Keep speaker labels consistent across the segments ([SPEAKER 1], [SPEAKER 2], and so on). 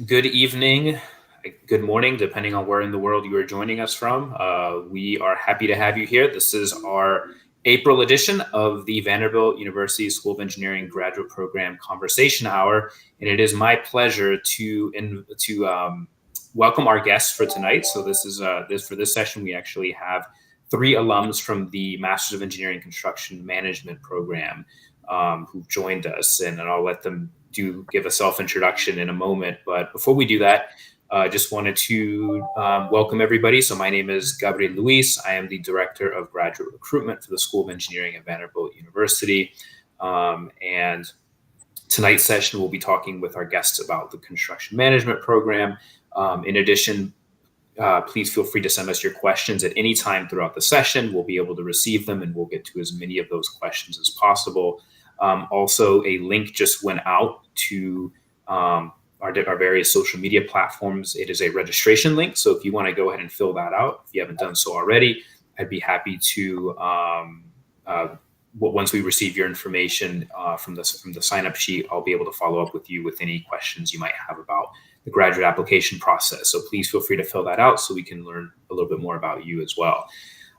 [SPEAKER 1] Good evening, good morning, depending on where in the world you are joining us from. We are happy to have you here. This is our April edition of the Vanderbilt University School of Engineering Graduate Program Conversation Hour, and it is my pleasure to welcome our guests for tonight. So for this session, we actually have three alums from the Masters of Engineering Construction Management program who've joined us, and I'll let them give a self-introduction in a moment. But before we do that, I just wanted to welcome everybody. So my name is Gabriel Luis. I am the Director of Graduate Recruitment for the School of Engineering at Vanderbilt University. And tonight's session, we'll be talking with our guests about the construction management program. In addition, please feel free to send us your questions at any time throughout the session. We'll be able to receive them, and we'll get to as many of those questions as possible. Also, a link just went out to our various social media platforms. It is a registration link, so if you want to go ahead and fill that out, if you haven't done so already, I'd be happy to, once we receive your information from the sign-up sheet, I'll be able to follow up with you with any questions you might have about the graduate application process. So please feel free to fill that out so we can learn a little bit more about you as well.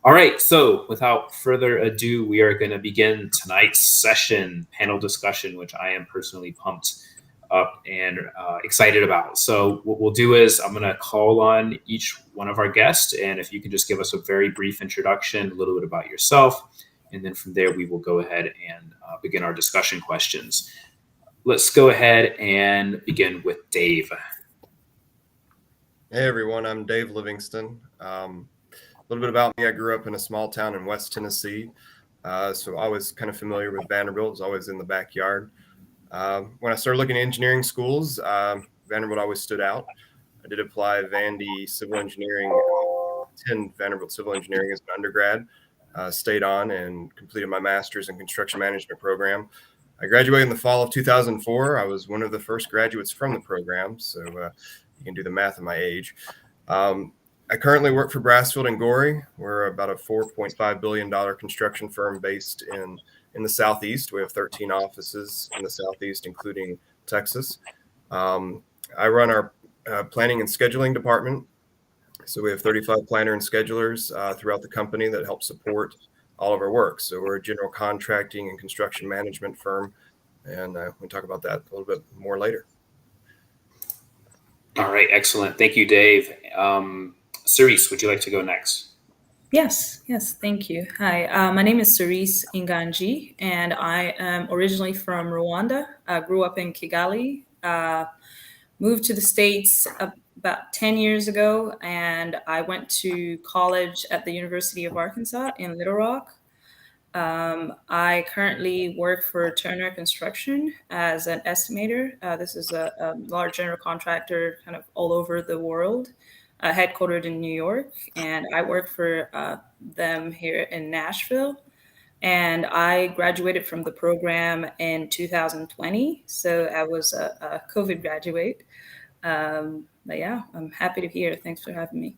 [SPEAKER 1] All right, so without further ado, we are going to begin tonight's session, panel discussion, which I am personally pumped up and excited about. So what we'll do is I'm going to call on each one of our guests, and if you can just give us a very brief introduction, a little bit about yourself, and then from there we will go ahead and begin our discussion questions. Let's go ahead and begin with Dave.
[SPEAKER 2] Hey everyone, I'm Dave Livingston. A little bit about me. I grew up in a small town in West Tennessee, so I was kind of familiar with Vanderbilt. It was always in the backyard. When I started looking at engineering schools, Vanderbilt always stood out. I did apply Vandy Civil Engineering, attend Vanderbilt Civil Engineering as an undergrad, stayed on and completed my master's in construction management program. I graduated in the fall of 2004. I was one of the first graduates from the program, so you can do the math of my age. I currently work for Brassfield and Gorey. We're about a $4.5 billion construction firm based in the Southeast. We have 13 offices in the Southeast, including Texas. I run our planning and scheduling department. So we have 35 planner and schedulers throughout the company that help support all of our work. So we're a general contracting and construction management firm, and we'll talk about that a little bit more later.
[SPEAKER 1] All right, excellent. Thank you, Dave. Cerise, would you like to go next?
[SPEAKER 3] Yes, thank you. Hi, my name is Cerise Inganji, and I am originally from Rwanda. I grew up in Kigali, moved to the States about 10 years ago, and I went to college at the University of Arkansas in Little Rock. I currently work for Turner Construction as an estimator. This is a large general contractor kind of all over the world, headquartered in New York, and I work for them here in Nashville. And I graduated from the program in 2020, so I was a COVID graduate. But yeah, I'm happy to be here. Thanks for having me.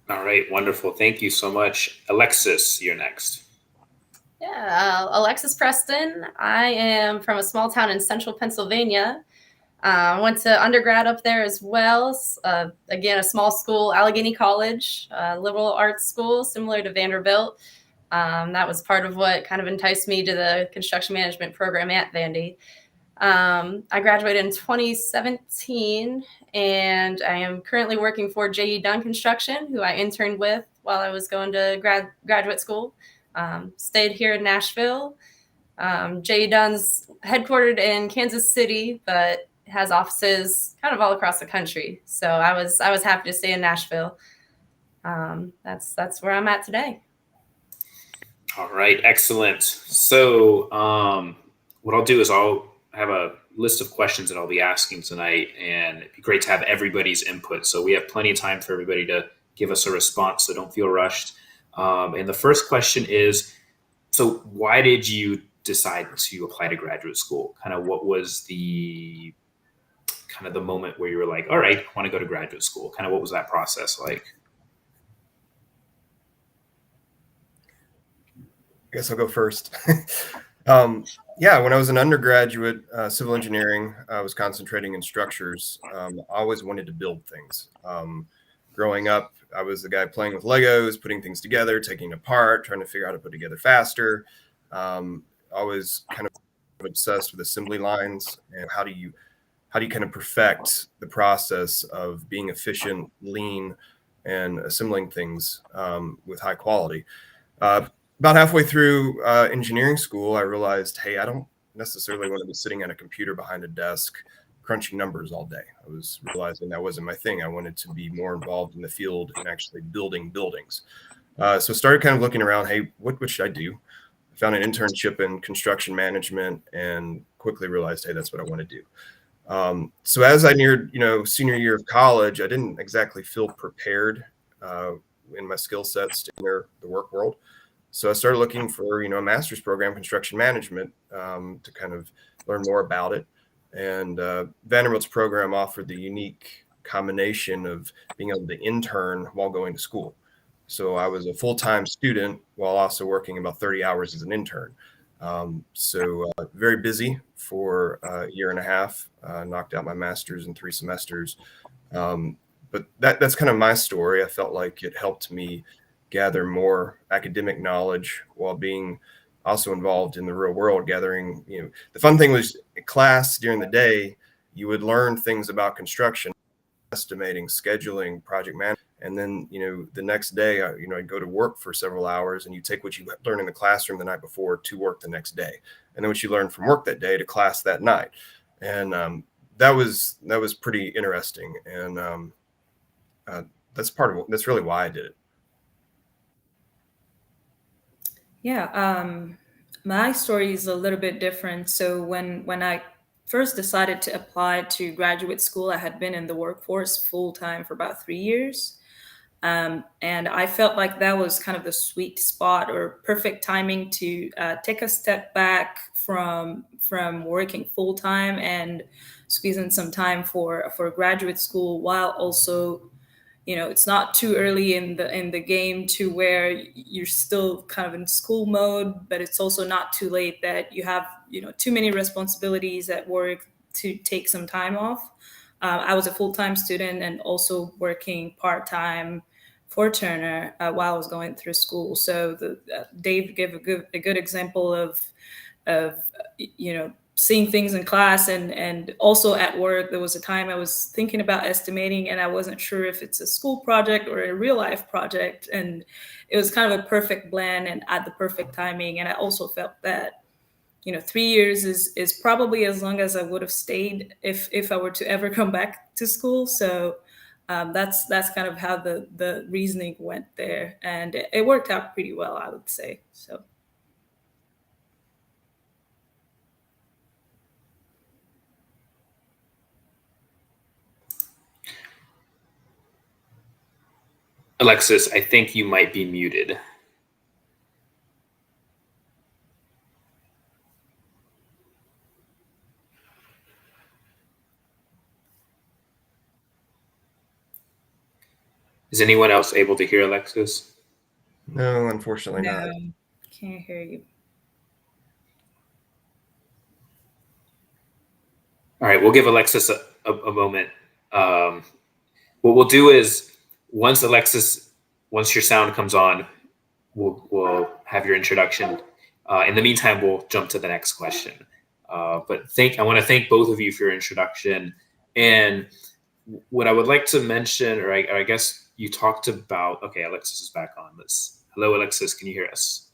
[SPEAKER 1] All right, wonderful. Thank you so much. Alexis, you're next.
[SPEAKER 4] Yeah, Alexis Preston. I am from a small town in central Pennsylvania. Went to undergrad up there as well. Again, a small school, Allegheny College, liberal arts school, similar to Vanderbilt. That was part of what kind of enticed me to the construction management program at Vandy. I graduated in 2017, and I am currently working for J.E. Dunn Construction, who I interned with while I was going to graduate school. Stayed here in Nashville. J.E. Dunn's headquartered in Kansas City, but has offices kind of all across the country. So I was happy to stay in Nashville. That's where I'm at today.
[SPEAKER 1] All right, excellent. So what I'll do is I'll have a list of questions that I'll be asking tonight, and it'd be great to have everybody's input. So we have plenty of time for everybody to give us a response, so don't feel rushed. And the first question is, so why did you decide to apply to graduate school? Kind of what was the moment where you were like, all right, I want to go to graduate school? Kind of what was that process like?
[SPEAKER 2] I guess I'll go first. Yeah, when I was an undergraduate, civil engineering, I was concentrating in structures. I always wanted to build things. Growing up, I was the guy playing with Legos, putting things together, taking apart, trying to figure out how to put together faster. Always kind of obsessed with assembly lines and how do you kind of perfect the process of being efficient, lean, and assembling things with high quality. About halfway through engineering school, I realized, hey, I don't necessarily want to be sitting at a computer behind a desk crunching numbers all day. I was realizing that wasn't my thing. I wanted to be more involved in the field and actually building buildings. So started kind of looking around, hey, what should I do? I found an internship in construction management and quickly realized, hey, that's what I want to do. So as I neared, senior year of college, I didn't exactly feel prepared in my skill sets to enter the work world. So I started looking for, a master's program, construction management, to kind of learn more about it. And Vanderbilt's program offered the unique combination of being able to intern while going to school. So I was a full-time student while also working about 30 hours as an intern. So very busy for a year and a half, knocked out my master's in 3 semesters. But that's kind of my story. I felt like it helped me gather more academic knowledge while being also involved in the real world, gathering, the fun thing was class during the day, you would learn things about construction, estimating, scheduling, project management. And then, the next day, I'd go to work for several hours and you take what you learned in the classroom the night before to work the next day. And then what you learned from work that day to class that night. And that was pretty interesting. And that's really why I did it.
[SPEAKER 3] Yeah, my story is a little bit different. So when I first decided to apply to graduate school, I had been in the workforce full time for about 3 years. And I felt like that was kind of the sweet spot or perfect timing to take a step back from working full time and squeeze in some time for graduate school while also, it's not too early in the game to where you're still kind of in school mode, but it's also not too late that you have, too many responsibilities at work to take some time off. I was a full-time student and also working part-time for Turner while I was going through school. So Dave gave a good example of seeing things in class and also at work. There was a time I was thinking about estimating and I wasn't sure if it's a school project or a real life project. And it was kind of a perfect blend and at the perfect timing. And I also felt that, 3 years is probably as long as I would have stayed if I were to ever come back to school. So that's kind of how the reasoning went there. And it worked out pretty well, I would say. So.
[SPEAKER 1] Alexis, I think you might be muted. Is anyone else able to hear Alexis?
[SPEAKER 2] No, unfortunately not.
[SPEAKER 3] Can't hear you.
[SPEAKER 1] All right, we'll give Alexis a moment. What we'll do is once your sound comes on, we'll have your introduction. In the meantime, we'll jump to the next question. But I want to thank both of you for your introduction. And what I would like to mention, or I guess you talked about, okay, Alexis is back on. Hello, Alexis, can you hear us?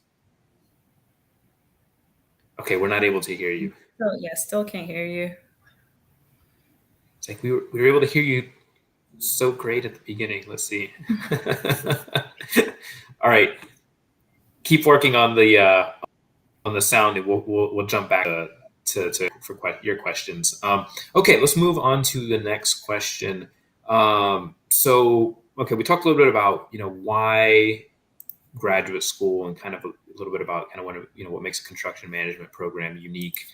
[SPEAKER 1] Okay, we're not able to hear you.
[SPEAKER 3] Still can't hear you.
[SPEAKER 1] It's like we were able to hear you so great at the beginning. Let's see. All right, keep working on the sound, and we'll jump back to your questions. Okay, let's move on to the next question. Okay, we talked a little bit about why graduate school and kind of a little bit about kind of what makes a construction management program unique,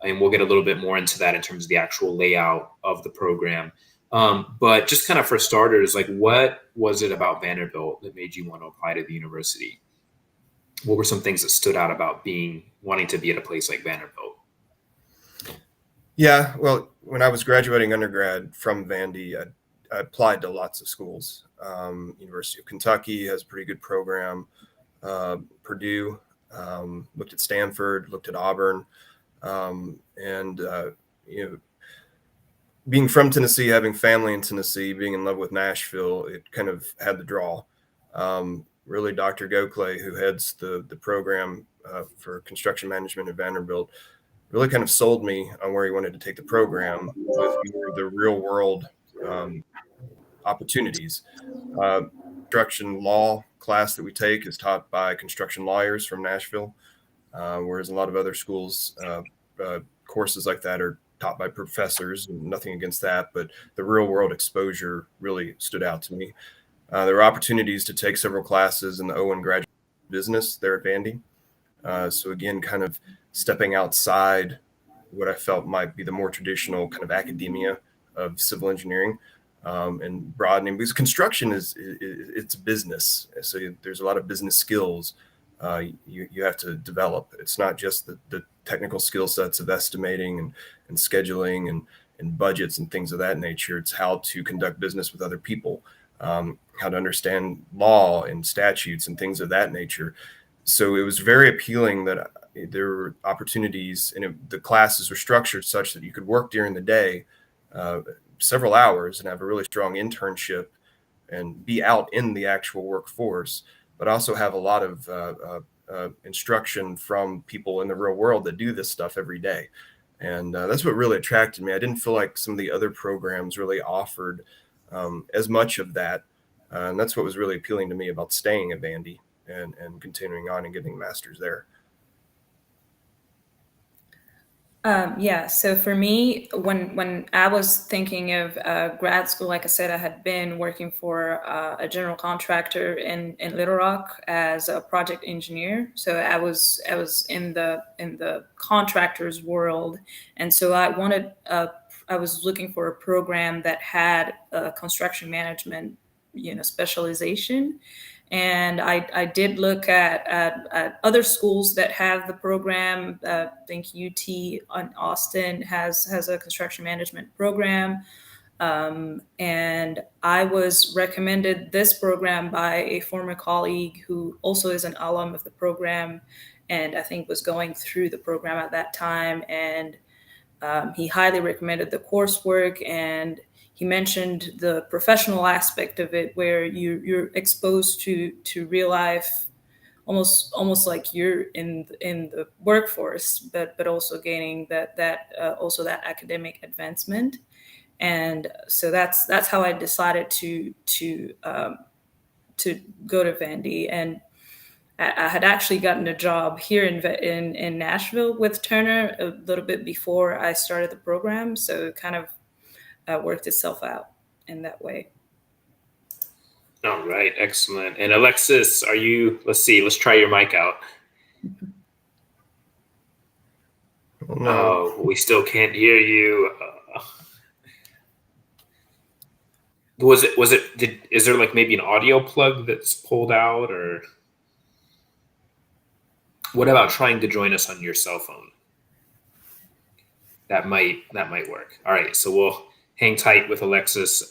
[SPEAKER 1] and we'll get a little bit more into that in terms of the actual layout of the program. But just kind of for starters, like what was it about Vanderbilt that made you want to apply to the university? What were some things that stood out about wanting to be at a place like Vanderbilt?
[SPEAKER 2] Yeah, well, when I was graduating undergrad from Vandy, I applied to lots of schools. University of Kentucky has a pretty good program. Purdue, looked at Stanford, looked at Auburn, and being from Tennessee, having family in Tennessee, being in love with Nashville, it kind of had the draw. Really, Dr. Gokhale, who heads the program for construction management at Vanderbilt, really kind of sold me on where he wanted to take the program with more of the real world opportunities. Construction law class that we take is taught by construction lawyers from Nashville, whereas a lot of other schools, courses like that are taught by professors. Nothing against that, but the real world exposure really stood out to me. There were opportunities to take several classes in the Owen graduate business there at Vandy. So again, kind of stepping outside what I felt might be the more traditional kind of academia of civil engineering, and broadening, because construction it's a business. So there's a lot of business skills you have to develop. It's not just the technical skill sets of estimating and scheduling and budgets and things of that nature. It's how to conduct business with other people, how to understand law and statutes and things of that nature. So it was very appealing that there were opportunities, and the classes were structured such that you could work during the day, several hours, and have a really strong internship and be out in the actual workforce, but also have a lot of instruction from people in the real world that do this stuff every day. And that's what really attracted me. I didn't feel like some of the other programs really offered as much of that. And that's what was really appealing to me about staying at Vandy and continuing on and getting a master's there.
[SPEAKER 3] Yeah, so for me, when I was thinking of grad school, like I said, I had been working for a general contractor in Little Rock as a project engineer. So I was in the contractors world, and so I was looking for a program that had a construction management, specialization. And I did look at other schools that have the program. I think UT in Austin has a construction management program. And I was recommended this program by a former colleague who also is an alum of the program, and I think was going through the program at that time. And he highly recommended the coursework, and he mentioned the professional aspect of it, where you're exposed to real life, almost like you're in the workforce, but also gaining that also that academic advancement. And so that's how I decided to go to Vandy. And I had actually gotten a job here in Nashville with Turner a little bit before I started the program, so it kind of worked itself out in that way.
[SPEAKER 1] All right, excellent. And Alexis, let's see, let's try your mic out.
[SPEAKER 2] No.
[SPEAKER 1] We still can't hear you. Is there like maybe an audio plug that's pulled out, or what about trying to join us on your cell phone? That might work. All right, so we'll hang tight with Alexis.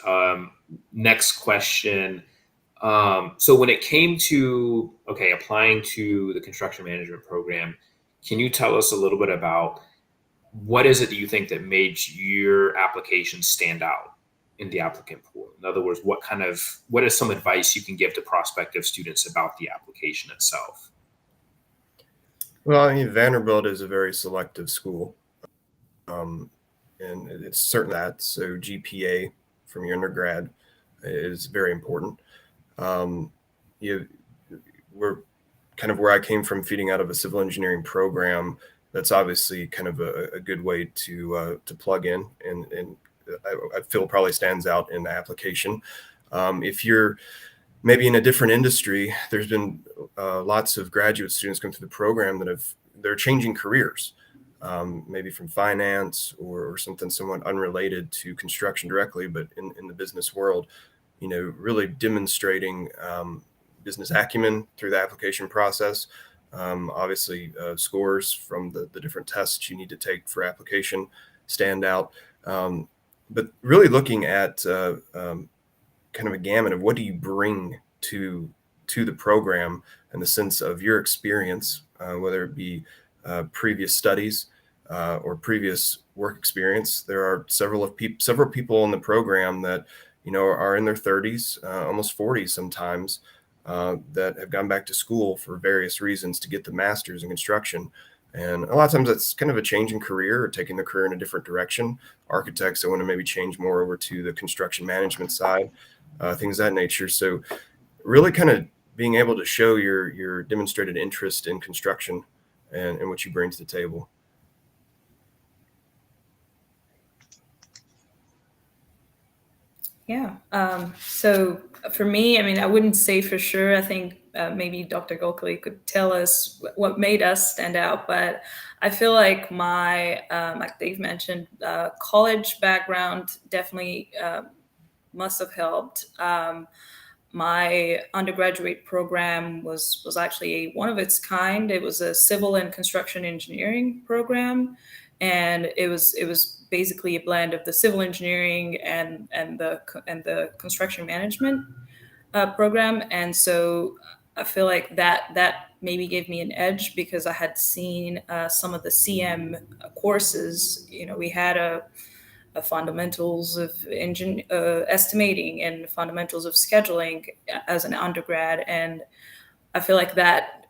[SPEAKER 1] Next question. So when it came to applying to the construction management program, can you tell us a little bit about what is it that you think that made your application stand out in the applicant pool? In other words, what is some advice you can give to prospective students about the application itself?
[SPEAKER 2] Well, I mean, Vanderbilt is a very selective school. And it's certain that, so GPA from your undergrad is very important. We're kind of where I came from, feeding out of a civil engineering program. That's obviously kind of a good way to plug in, and I feel probably stands out in the application. If you're maybe in a different industry, there's been lots of graduate students come through the program they're changing careers, maybe from finance or something somewhat unrelated to construction directly, but in the business world, really demonstrating business acumen through the application process. Obviously, scores from the different tests you need to take for application, stand out. But really looking at kind of a gamut of what do you bring to the program in the sense of your experience, whether it be previous studies or previous work experience. There are several people in the program that are in their 30s, almost 40s sometimes, that have gone back to school for various reasons to get the master's in construction. And a lot of times that's kind of a change in career or taking the career in a different direction. Architects that want to maybe change more over to the construction management side, things of that nature. So really kind of being able to show your demonstrated interest in construction and what you bring to the table.
[SPEAKER 3] Yeah. So for me, I mean, I wouldn't say for sure. I think maybe Dr. Gokhale could tell us what made us stand out, but I feel like my, like Dave mentioned, college background definitely must have helped. My undergraduate program was actually one of its kind. It was a civil and construction engineering program, and it was basically a blend of the civil engineering and the construction management program. And so I feel like that maybe gave me an edge because I had seen some of the CM courses. We had a fundamentals of engine estimating and fundamentals of scheduling as an undergrad, and I feel like that.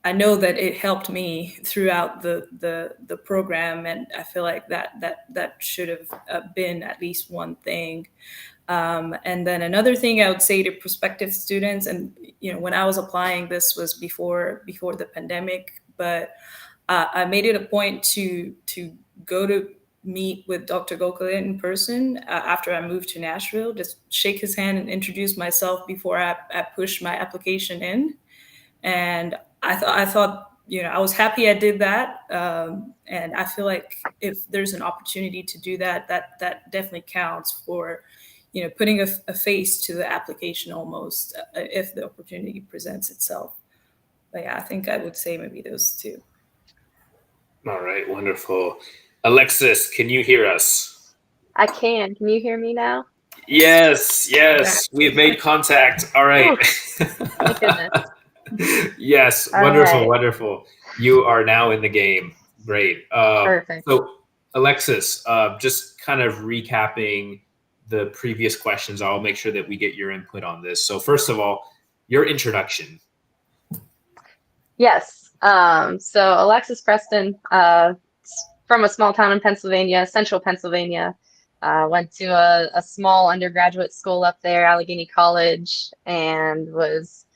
[SPEAKER 3] I know that it helped me throughout the program, and I feel like that should have been at least one thing. And then another thing I would say to prospective students, and when I was applying, this was before the pandemic, but I made it a point to go to meet with Dr. Gokhale in person after I moved to Nashville, just shake his hand and introduce myself before I pushed my application in. And I thought, I was happy I did that. And I feel like if there's an opportunity to do that, that definitely counts for, putting a face to the application almost, if the opportunity presents itself. But yeah, I think I would say maybe those two.
[SPEAKER 1] All right, wonderful. Alexis, can you hear us?
[SPEAKER 4] I can. Can you hear me now?
[SPEAKER 1] Yes, we have made contact. All right.
[SPEAKER 4] Thank goodness.
[SPEAKER 1] Yes,
[SPEAKER 4] All
[SPEAKER 1] wonderful,
[SPEAKER 4] right.
[SPEAKER 1] wonderful. You are now in the game. Great.
[SPEAKER 4] Perfect.
[SPEAKER 1] So, Alexis, just kind of recapping the previous questions, I'll make sure that we get your input on this. So, first of all, your introduction.
[SPEAKER 4] Yes. So Alexis Preston, from a small town in Pennsylvania, central Pennsylvania. Went to a small undergraduate school up there, Allegheny College, and was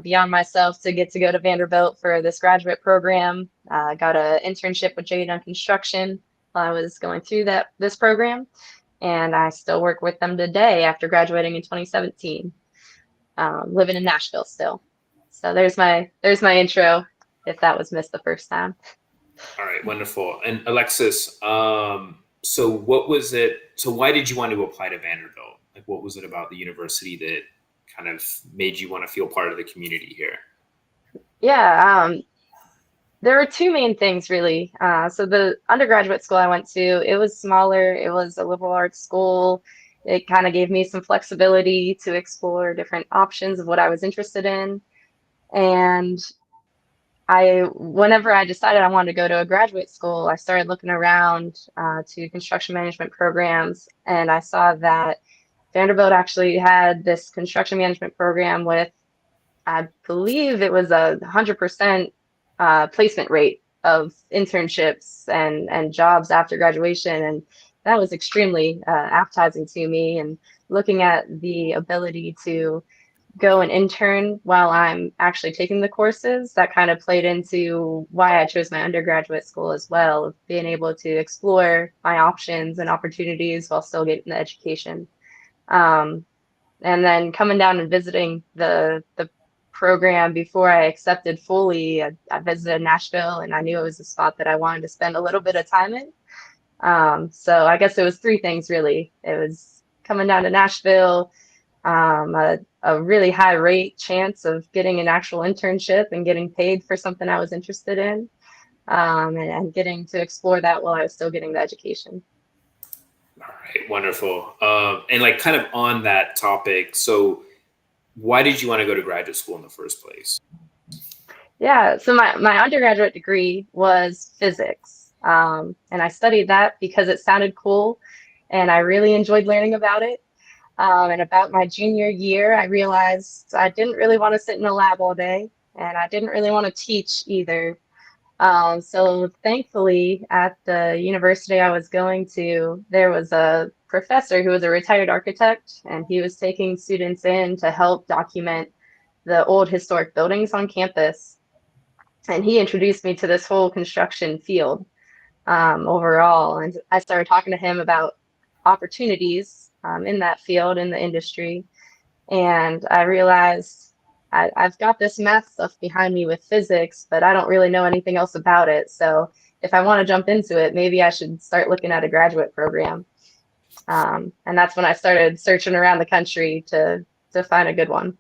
[SPEAKER 4] beyond myself to get to go to Vanderbilt for this graduate program. Got an internship with J. Construction while I was going through this program, and I still work with them today after graduating in 2017. Living in Nashville still. So there's my intro, if that was missed the first time.
[SPEAKER 1] All right, wonderful. And Alexis, so what was it? So why did you want to apply to Vanderbilt? Like, what was it about the university that kind of made you want to feel part of the community here?
[SPEAKER 4] Yeah, there were two main things really. So the undergraduate school I went to, it was smaller. It was a liberal arts school. It kind of gave me some flexibility to explore different options of what I was interested in. And whenever I decided I wanted to go to a graduate school, I started looking around to construction management programs, and I saw that Vanderbilt actually had this construction management program with, I believe it was 100% placement rate of internships and jobs after graduation, and that was extremely appetizing to me. And looking at the ability to go and intern while I'm actually taking the courses, that kind of played into why I chose my undergraduate school as well, being able to explore my options and opportunities while still getting the education. And then coming down and visiting the program before I accepted fully, I visited Nashville, and I knew it was a spot that I wanted to spend a little bit of time in. So I guess it was three things really. It was coming down to Nashville, a really high rate chance of getting an actual internship and getting paid for something I was interested in. and getting to explore that while I was still getting the education.
[SPEAKER 1] All right, wonderful. And like kind of on that topic, so why did you want to go to graduate school in the first place?
[SPEAKER 4] Yeah, so my undergraduate degree was physics. And I studied that because it sounded cool and I really enjoyed learning about it. And about my junior year, I realized I didn't really want to sit in a lab all day and I didn't really want to teach either. So thankfully, at the university I was going to, there was a professor who was a retired architect, and he was taking students in to help document the old historic buildings on campus. And he introduced me to this whole construction field overall. And I started talking to him about opportunities in that field, in the industry. And I realized I've got this math stuff behind me with physics, but I don't really know anything else about it. So if I want to jump into it, maybe I should start looking at a graduate program. And that's when I started searching around the country to find a good one.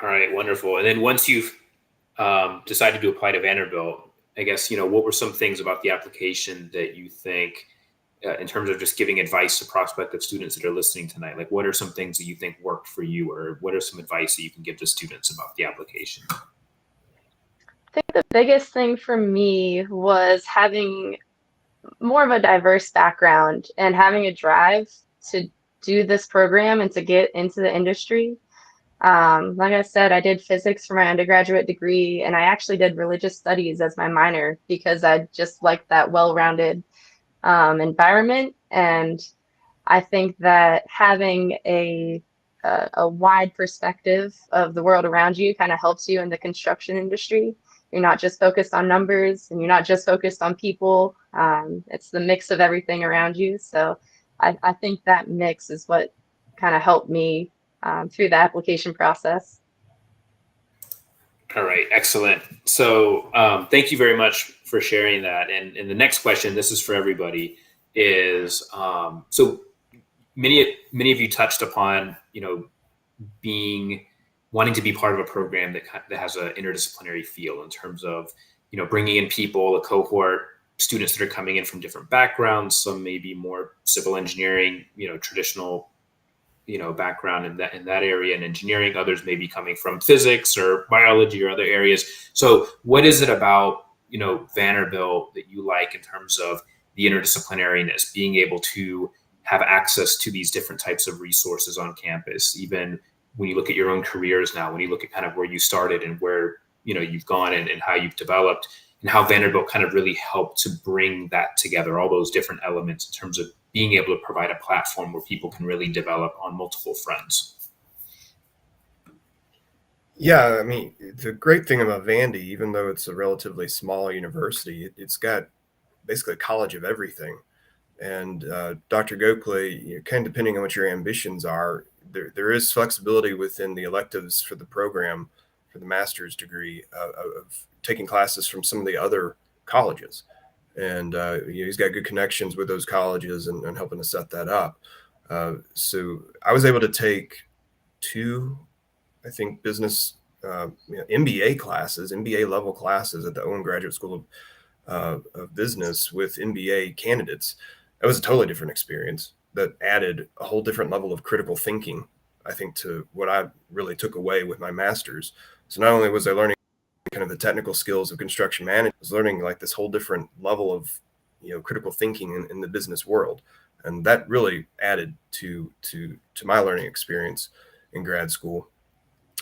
[SPEAKER 1] All right, wonderful. And then once you've decided to apply to Vanderbilt, I guess, what were some things about the application that you think, in terms of just giving advice to prospective students that are listening tonight, like what are some things that you think worked for you, or what are some advice that you can give to students about the application?
[SPEAKER 4] I think the biggest thing for me was having more of a diverse background and having a drive to do this program and to get into the industry. Like I said, I did physics for my undergraduate degree, and I actually did religious studies as my minor because I just liked that well-rounded environment. And I think that having a wide perspective of the world around you kind of helps you in the construction industry. You're not just focused on numbers, and you're not just focused on people. It's the mix of everything around you. So I think that mix is what kind of helped me through the application process.
[SPEAKER 1] All right, excellent. So thank you very much for sharing that. And the next question, this is for everybody, is so many of you touched upon, wanting to be part of a program that has an interdisciplinary feel in terms of, bringing in people, a cohort, students that are coming in from different backgrounds, some maybe more civil engineering, traditional background in that area in engineering, others may be coming from physics or biology or other areas. So what is it about Vanderbilt that you like in terms of the interdisciplinariness, being able to have access to these different types of resources on campus, even when you look at your own careers now, when you look at kind of where you started and where you've gone and how you've developed, and how Vanderbilt kind of really helped to bring that together, all those different elements in terms of being able to provide a platform where people can really develop on multiple fronts.
[SPEAKER 2] Yeah, I mean, the great thing about Vandy, even though it's a relatively small university, it's got basically a college of everything. And Dr. Gokley, kind of depending on what your ambitions are, there is flexibility within the electives for the program for the master's degree of taking classes from some of the other colleges. And he's got good connections with those colleges and helping to set that up. So I was able to take two, I think, business MBA classes, MBA level classes at the Owen Graduate School of Business with MBA candidates. That was a totally different experience that added a whole different level of critical thinking, I think, to what I really took away with my master's. So not only was I learning kind of the technical skills of construction management, I was learning like this whole different level of critical thinking in the business world, and that really added to my learning experience in grad school.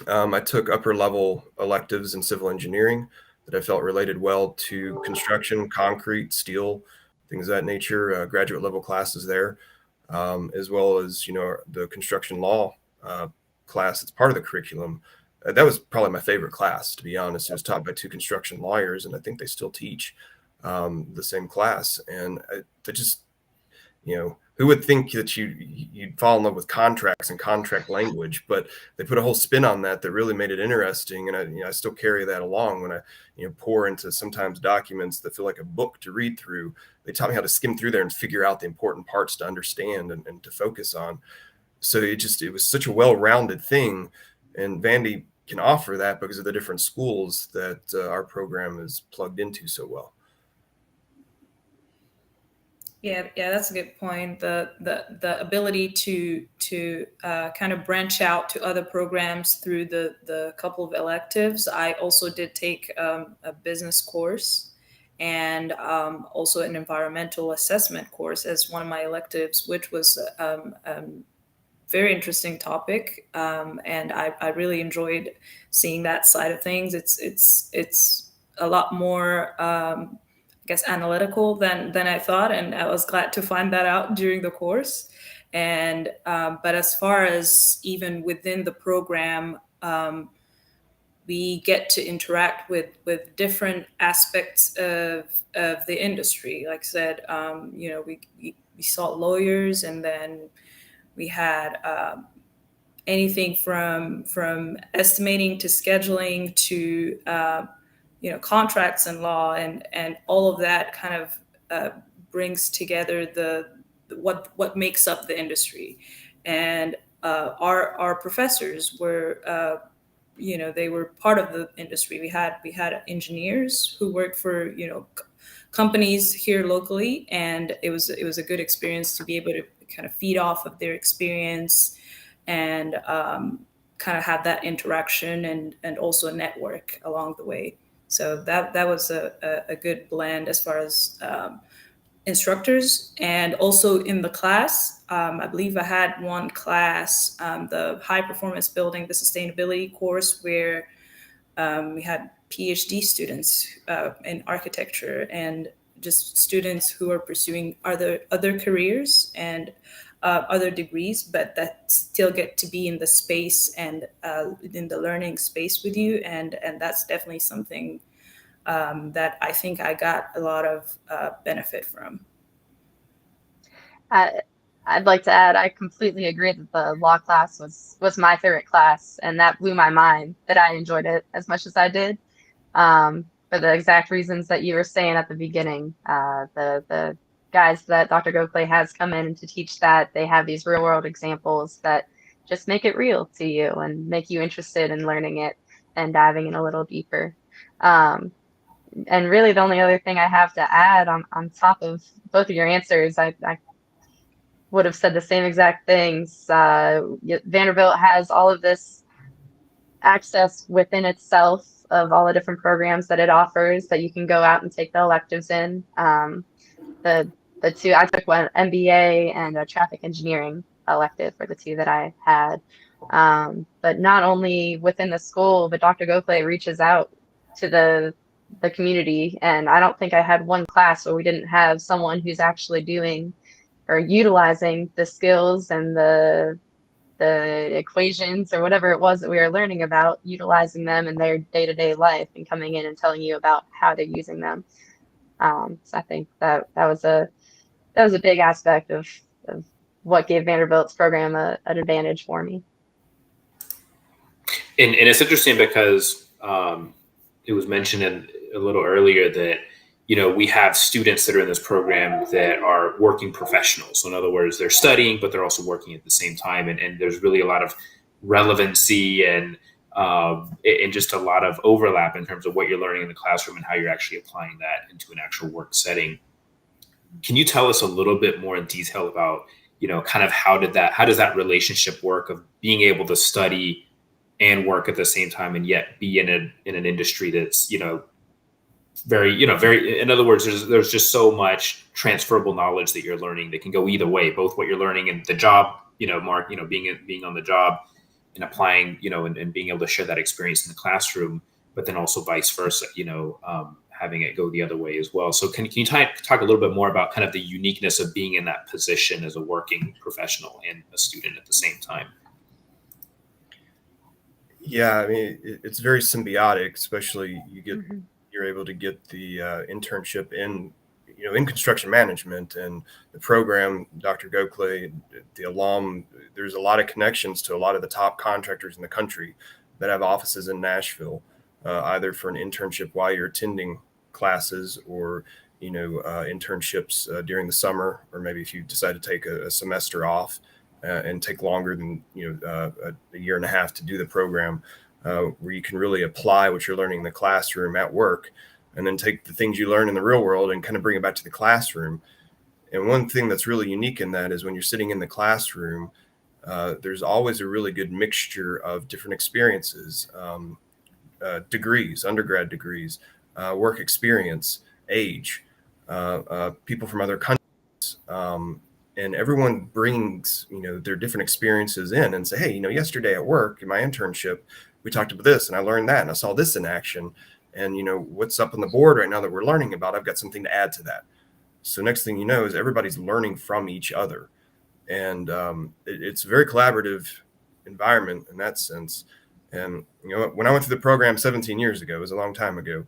[SPEAKER 2] I took upper level electives in civil engineering that I felt related well to construction, concrete, steel, things of that nature. Graduate level classes there, as well as the construction law class that's part of the curriculum. That was probably my favorite class, to be honest. It was taught by two construction lawyers, and I think they still teach the same class. And they just, who would think that you'd fall in love with contracts and contract language? But they put a whole spin on that really made it interesting. And I still carry that along when I pour into sometimes documents that feel like a book to read through. They taught me how to skim through there and figure out the important parts to understand and to focus on. So it was such a well-rounded thing. And Vandy can offer that because of the different schools that our program is plugged into so well.
[SPEAKER 3] Yeah, that's a good point. The ability to kind of branch out to other programs through the couple of electives. I also did take a business course and also an environmental assessment course as one of my electives, which was very interesting topic, and I really enjoyed seeing that side of things. It's a lot more, I guess, analytical than I thought, and I was glad to find that out during the course. And but as far as even within the program, we get to interact with different aspects of the industry. Like I said, we saw lawyers, and then we had anything from estimating to scheduling to contracts and law, and all of that kind of brings together the what makes up the industry. And our professors were they were part of the industry. We had engineers who worked for companies here locally, and it was a good experience to be able to kind of feed off of their experience and kind of have that interaction and also network along the way. So that was a good blend as far as instructors. And also in the class, I believe I had one class, the high performance building, the sustainability course, where we had PhD students in architecture, and just students who are pursuing other careers and other degrees, but that still get to be in the space and in the learning space with you. And that's definitely something that I think I got a lot of benefit from.
[SPEAKER 4] I'd like to add, I completely agree that the law class was my favorite class, and that blew my mind that I enjoyed it as much as I did. For the exact reasons that you were saying at the beginning, the guys that Dr. Gokhale has come in to teach that, they have these real world examples that just make it real to you and make you interested in learning it and diving in a little deeper. And really the only other thing I have to add on top of both of your answers, I would have said the same exact things. Vanderbilt has all of this access within itself of all the different programs that it offers that you can go out and take the electives in. The two, I took one MBA and a traffic engineering elective for the two that I had. But not only within the school, but Dr. Gokhale reaches out to the community. And I don't think I had one class where we didn't have someone who's actually doing or utilizing the skills and the equations or whatever it was that we were learning about, utilizing them in their day-to-day life and coming in and telling you about how they're using them. So I think that was a big aspect of what gave Vanderbilt's program an advantage for me.
[SPEAKER 1] And it's interesting because it was mentioned a little earlier that we have students that are in this program that are working professionals. So in other words, they're studying, but they're also working at the same time. And there's really a lot of relevancy and just a lot of overlap in terms of what you're learning in the classroom and how you're actually applying that into an actual work setting. Can you tell us a little bit more in detail about, kind of how does that relationship work of being able to study and work at the same time and yet be in an industry that's, very, in other words, there's just so much transferable knowledge that you're learning that can go either way, both what you're learning in the job, Mark, being on the job and applying, and being able to share that experience in the classroom, but then also vice versa, having it go the other way as well. So can you talk a little bit more about kind of the uniqueness of being in that position as a working professional and a student at the same time?
[SPEAKER 2] Yeah, I mean, it's very symbiotic, especially you're able to get the internship in construction management, and the program, Dr. Gokhale, the alum, there's a lot of connections to a lot of the top contractors in the country that have offices in Nashville, either for an internship while you're attending classes or, internships during the summer, or maybe if you decide to take a semester off and take longer than, a year and a half to do the program. where you can really apply what you're learning in the classroom at work, and then take the things you learn in the real world and kind of bring it back to the classroom. And one thing that's really unique in that is when you're sitting in the classroom, there's always a really good mixture of different experiences, degrees, undergrad degrees, work experience, age, people from other countries. And everyone brings, their different experiences in and say, hey, yesterday at work in my internship, we talked about this and I learned that and I saw this in action. And, what's up on the board right now that we're learning about, I've got something to add to that. So next thing you know is everybody's learning from each other. And it's a very collaborative environment in that sense. And, when I went through the program 17 years ago, it was a long time ago,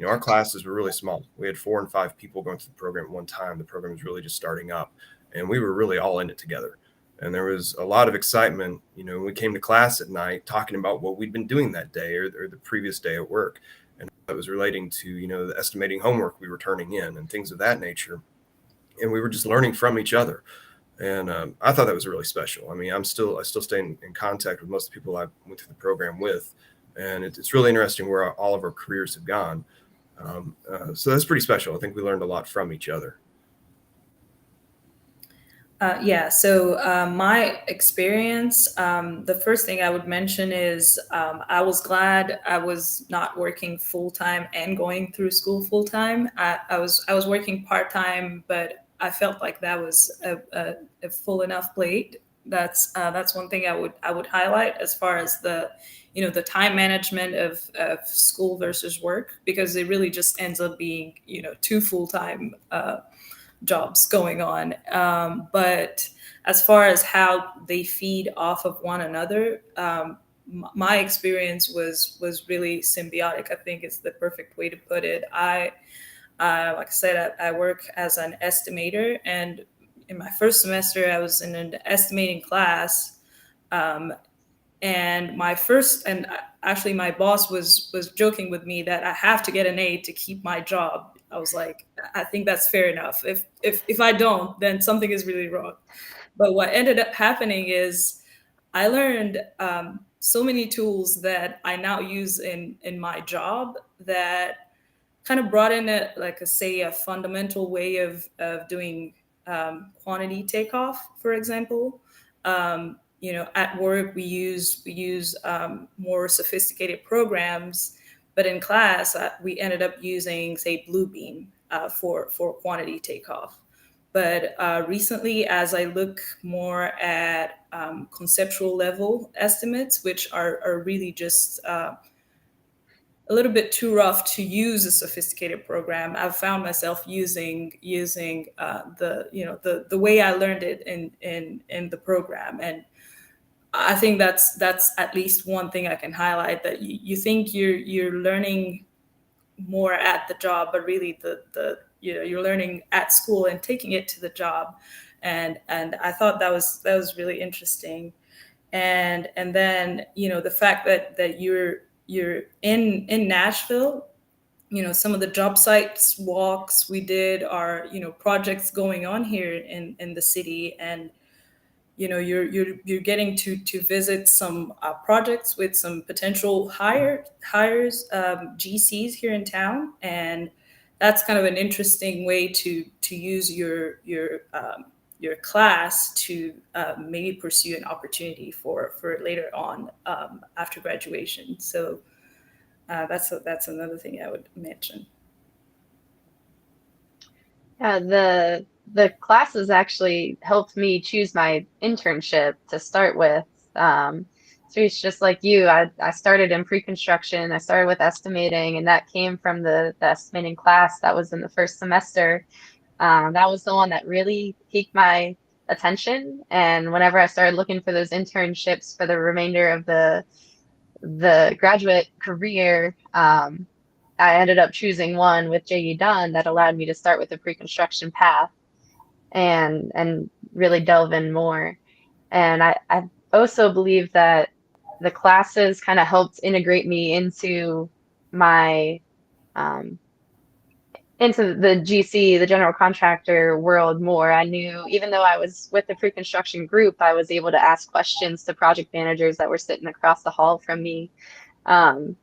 [SPEAKER 2] our classes were really small. We had 4 and 5 people going through the program at one time. The program was really just starting up, and we were really all in it together. And there was a lot of excitement, when we came to class at night talking about what we'd been doing that day or the previous day at work. And that was relating to, the estimating homework we were turning in and things of that nature. And we were just learning from each other. And I thought that was really special. I mean, I still stay in contact with most of the people I went through the program with. And it's really interesting where all of our careers have gone. So that's pretty special. I think we learned a lot from each other.
[SPEAKER 3] So my experience, the first thing I would mention is I was glad I was not working full time and going through school full time. I was working part time, but I felt like that was a full enough plate. That's one thing I would highlight as far as the time management of school versus work, because it really just ends up being 2 full time jobs going on. But as far as how they feed off of one another, my experience was really symbiotic. I think it's the perfect way to put it. Like I said, I work as an estimator, and in my first semester, I was in an estimating class. And actually my boss was joking with me that I have to get an A to keep my job. I was like, I think that's fair enough. If I don't, then something is really wrong. But what ended up happening is I learned so many tools that I now use in my job that kind of brought in a fundamental way of doing quantity takeoff, for example. At work we use more sophisticated programs, but in class we ended up using, say, Bluebeam for quantity takeoff. But recently, as I look more at conceptual level estimates, which are really just a little bit too rough to use a sophisticated program, I've found myself using the way I learned it in the program. And I think that's at least one thing I can highlight, that you think you're learning more at the job, but really you're learning at school and taking it to the job. And I thought that was really interesting. And then the fact that you're in Nashville, some of the job sites walks we did are projects going on here in the city, and you're getting to visit some projects with some potential hires, GCs here in town, and that's kind of an interesting way to use your class to maybe pursue an opportunity for later on after graduation. So that's another thing I would mention.
[SPEAKER 4] Yeah, the classes actually helped me choose my internship to start with. So it's just like you, I started in pre-construction. I started with estimating, and that came from the estimating class that was in the first semester. That was the one that really piqued my attention. And whenever I started looking for those internships for the remainder of the graduate career, I ended up choosing one with JE Dunn that allowed me to start with the pre-construction path and really delve in more. And I also believe that the classes kind of helped integrate me into my into the GC, the general contractor world more. I knew, even though I was with the pre-construction group, I was able to ask questions to project managers that were sitting across the hall from me.
[SPEAKER 5] And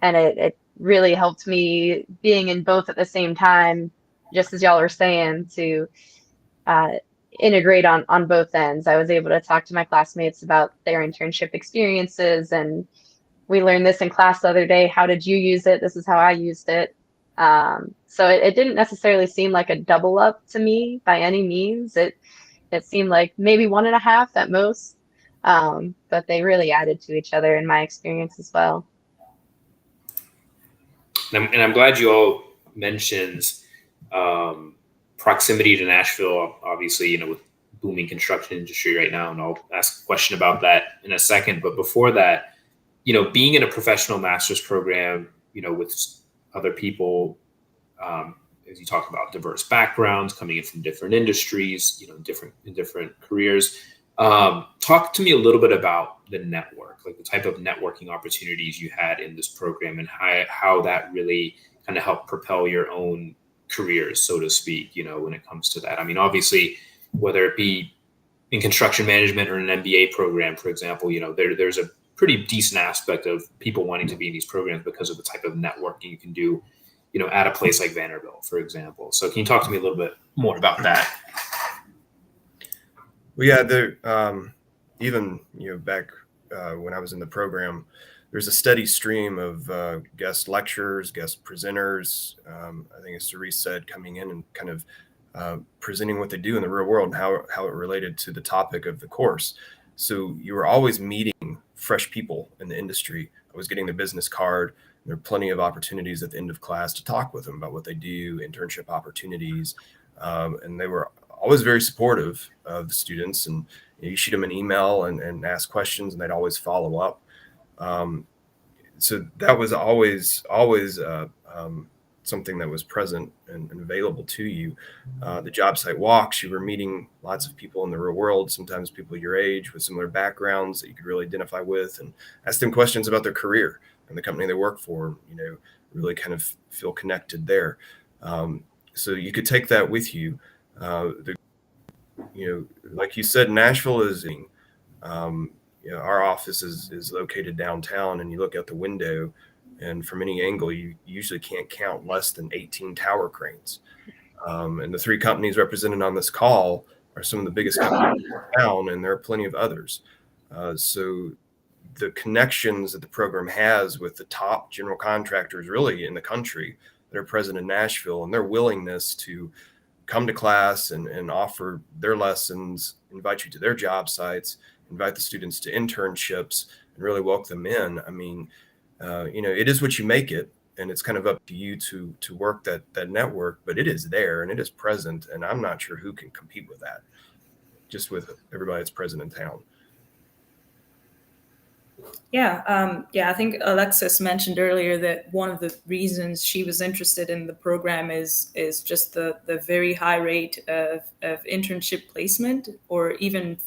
[SPEAKER 5] it really helped me being in both at the same time, just as y'all are saying, to integrate on both ends. I was able to talk to my classmates about their internship experiences, and we learned this in class the other day. How did you use it? This is how I used it. So it didn't necessarily seem like a double up to me by any means. It seemed like maybe 1.5 at most, but they really added to each other in my experience as well.
[SPEAKER 1] And I'm glad you all mentioned proximity to Nashville. Obviously, with booming construction industry right now, and I'll ask a question about that in a second. But before that, being in a professional master's program, with other people, as you talk about diverse backgrounds coming in from different industries, different careers. Talk to me a little bit about the network, like the type of networking opportunities you had in this program, and how that really kind of helped propel your own careers, so to speak, when it comes to that. I mean, obviously, whether it be in construction management or an MBA program, for example, there's a pretty decent aspect of people wanting to be in these programs because of the type of networking you can do, at a place like Vanderbilt, for example. So can you talk to me a little bit more about that?
[SPEAKER 2] Well, yeah, there, even, back when I was in the program, there's a steady stream of guest lecturers, guest presenters. I think as Cerise said, coming in and kind of presenting what they do in the real world and how it related to the topic of the course. So you were always meeting fresh people in the industry. I was getting the business card. There are plenty of opportunities at the end of class to talk with them about what they do, internship opportunities. And they were always very supportive of the students. And you shoot them an email and ask questions, and they'd always follow up. So that was always something that was present and available to you. The job site walks, you were meeting lots of people in the real world, sometimes people your age with similar backgrounds that you could really identify with, and ask them questions about their career and the company they work for, really kind of feel connected there. So you could take that with you. Like you said, Nashville is, our office is located downtown, and you look out the window, and from any angle, you usually can't count less than 18 tower cranes. And the 3 companies represented on this call are some of the biggest companies in town, and there are plenty of others. So the connections that the program has with the top general contractors really in the country that are present in Nashville, and their willingness to come to class and offer their lessons, invite you to their job sites, invite the students to internships, and really welcome them in. I mean, it is what you make it, and it's kind of up to you to work that network, but it is there and it is present, and I'm not sure who can compete with that, just with everybody that's present in town.
[SPEAKER 3] Yeah, I think Alexis mentioned earlier that one of the reasons she was interested in the program is just the very high rate of internship placement, or even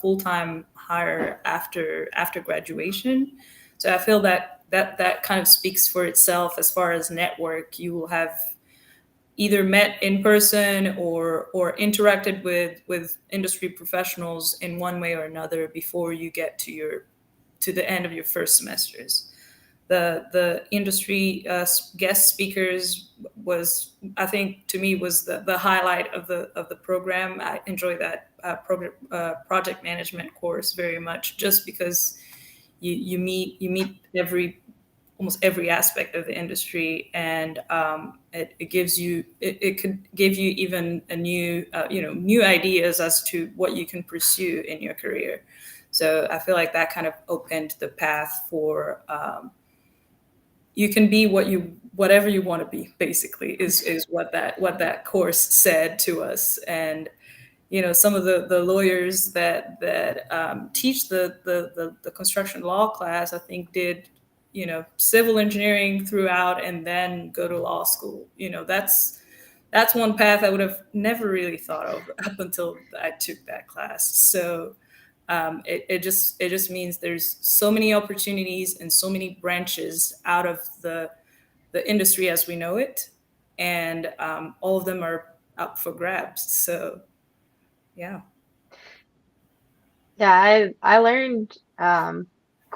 [SPEAKER 3] full-time hire after graduation. So I feel that kind of speaks for itself as far as network. You will have either met in person or interacted with industry professionals in one way or another before you get to the end of your first semesters. The industry guest speakers was, I think, to me, was the highlight of the program. I enjoy that project management course very much, just because you meet almost every aspect of the industry, and it gives you it could give you even a new ideas as to what you can pursue in your career. So I feel like that kind of opened the path for you can be whatever you want to be, basically, is what that course said to us. And some of the lawyers that teach the construction law class, I think, did civil engineering throughout and then go to law school. That's one path I would have never really thought of up until I took that class. So it just means there's so many opportunities and so many branches out of the industry as we know it, and all of them are up for grabs. So yeah.
[SPEAKER 5] Yeah, I learned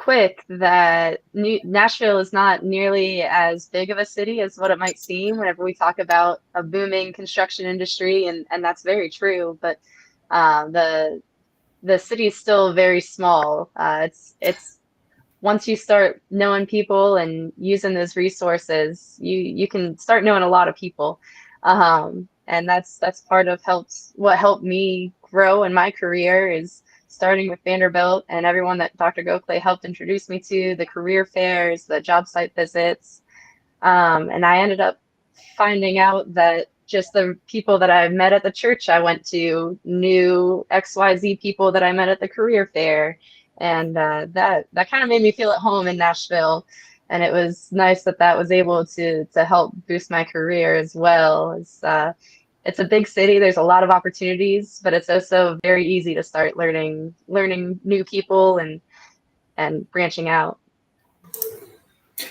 [SPEAKER 5] quick that Nashville is not nearly as big of a city as what it might seem whenever we talk about a booming construction industry, and that's very true. But the city is still very small. It's once you start knowing people and using those resources, you can start knowing a lot of people, and that's part of what helped me grow in my career is starting with Vanderbilt and everyone that Dr. Gokhale helped introduce me to, the career fairs, the job site visits, and I ended up finding out that just the people that I met at the church I went to knew XYZ people that I met at the career fair. And that kind of made me feel at home in Nashville. And it was nice that was able to help boost my career as well. It's a big city. There's a lot of opportunities, but it's also very easy to start learning new people and branching out.